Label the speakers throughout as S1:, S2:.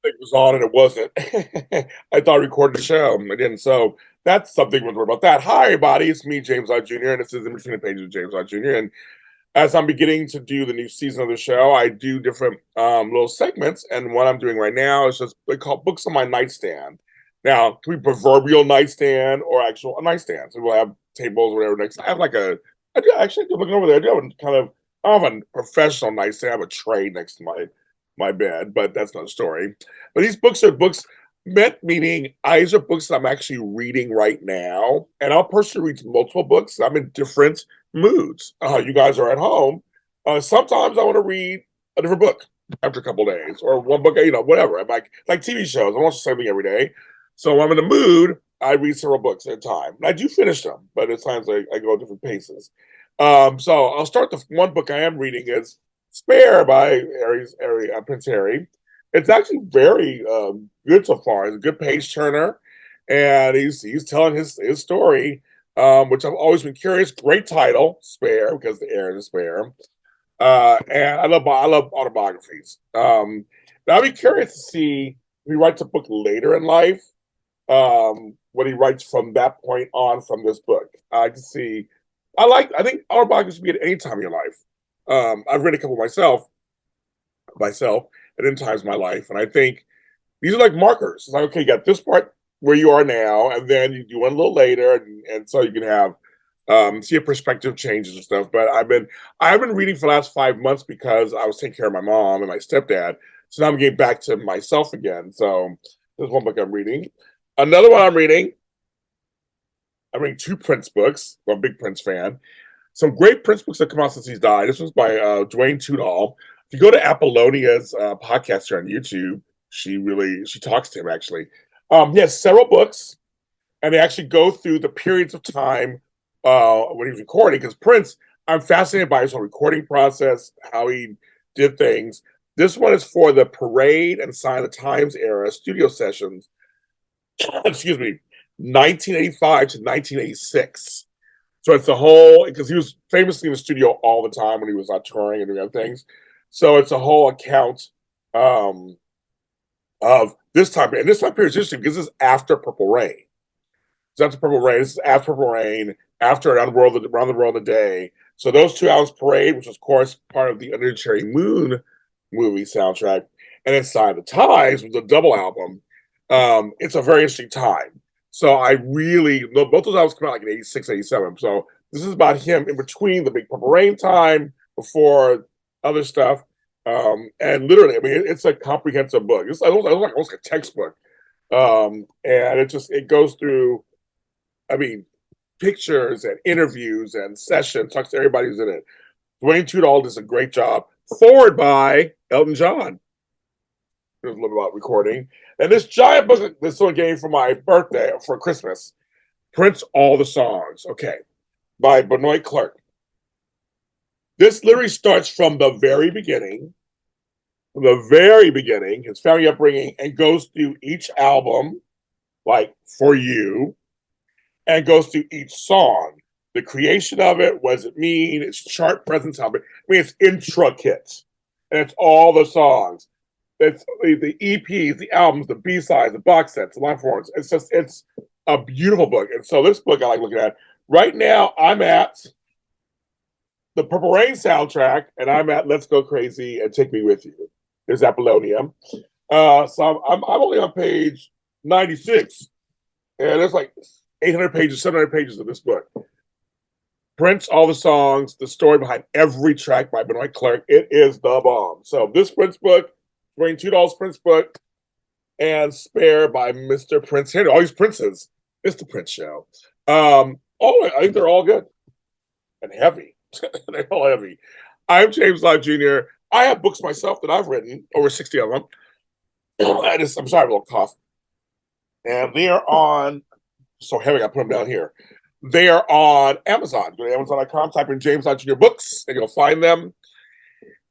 S1: It was on and it wasn't. I thought I recorded the show. I didn't. So that's something to worry about that. Hi, everybody. It's me, James Lott Jr., and this is In Between the Pages with James Lott Jr. And as I'm beginning to do the new season of the show, I do different little segments. And what I'm doing right now is just they call books on my nightstand. Now, it can be proverbial nightstand or actual a nightstand. So we'll have tables or whatever next. I have I do actually looking over there. I do have a kind of, I don't have a professional nightstand. I have a tray next to my bed, but that's not a story. But these books are books meant meaning these are books that I'm actually reading right now. And I'll personally read multiple books. I'm in different moods. You guys are at home. Sometimes I want to read a different book after a couple of days, or one book, whatever. I'm like TV shows. I watch the same thing every day. So when I'm in the mood, I read several books at a time. And I do finish them, but at times I go at different paces. So I'll start the one book I am reading is Spare by Prince Harry. It's actually very good so far. It's a good page turner, and he's telling his story, which I've always been curious. Great title, Spare, because the heir is spare. And I love autobiographies. But I'd be curious to see if he writes a book later in life. What he writes from that point on from this book. I can see. I think autobiographies can be at any time in your life. I've read a couple myself at any times in my life, and I think these are like markers. It's like, okay, you got this part where you are now, and then you do one a little later, and so you can have see a perspective changes and stuff. But I've been reading for the last 5 months because I was taking care of my mom and my stepdad. So now I'm getting back to myself again. So there's one book I'm reading. Another one I'm reading. I'm reading two Prince books. I'm a big Prince fan. Some great Prince books that come out since he's died. This one's by Dwayne Tudall. If you go to Apollonia's podcast here on YouTube, she talks to him actually. He has several books, and they actually go through the periods of time when he was recording. Because Prince, I'm fascinated by his whole recording process, how he did things. This one is for the Parade and Sign of the Times era studio sessions. Excuse me, 1985 to 1986. So it's a whole, because he was famously in the studio all the time when he was out touring and doing other things. So it's a whole account of this time. And this time period is interesting because this is after Purple Rain. So after Purple Rain, this is after Purple Rain, after Around the World in a Day. So those 2 hours Parade, which was, of course, part of the Under the Cherry Moon movie soundtrack, and Inside the Times was a double album. It's a very interesting time. So both those albums come out like in 86, 87. So this is about him in between the big Purple Rain time, before other stuff. And literally, I mean, it's a comprehensive book. It's almost like a textbook. And it goes through, I mean, pictures and interviews and sessions, talks to everybody who's in it. Dwayne Tudall does a great job. Forward by Elton John. There's a little about recording. And this giant book that someone gave me for my birthday, for Christmas, Prince All the Songs, okay, by Benoit Clark. This literally starts from the very beginning, his family upbringing, and goes through each album, like For You, and goes through each song. The creation of it, what does it mean, its chart presence, it's intricate. And it's all the songs. It's the EPs, the albums, the B-sides, the box sets, the live performance. It's a beautiful book. And so this book I like looking at. Right now, I'm at the Purple Rain soundtrack, and I'm at Let's Go Crazy and Take Me With You. There's Apollonia. So I'm only on page 96, and there's like 800 pages, 700 pages of this book. Prince, all the songs, the story behind every track by Benoit Clark. It is the bomb. So this Prince book, Dwayne Tudall's Prince book, and Spare by Mr. Prince Henry. All these princes. It's the Prince show. I think they're all good and heavy. They're all heavy. I'm James Lott Jr. I have books myself that I've written, over 60 of them. I'm sorry, I have a little cough. And they are on, so heavy, I put them down here. They are on Amazon. Go to Amazon.com, type in James Lott Jr. books, and you'll find them.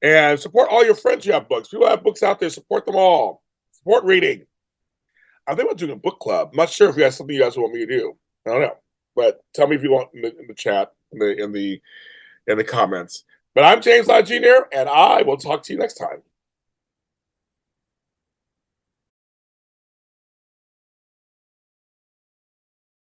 S1: And support all your friends who have books. People have books out there, support them all. Support reading. I think I'm doing a book club. I'm not sure if you have something you guys want me to do. I don't know. But tell me if you want in the chat, in the comments. But I'm James Lott Jr., and I will talk to you next time.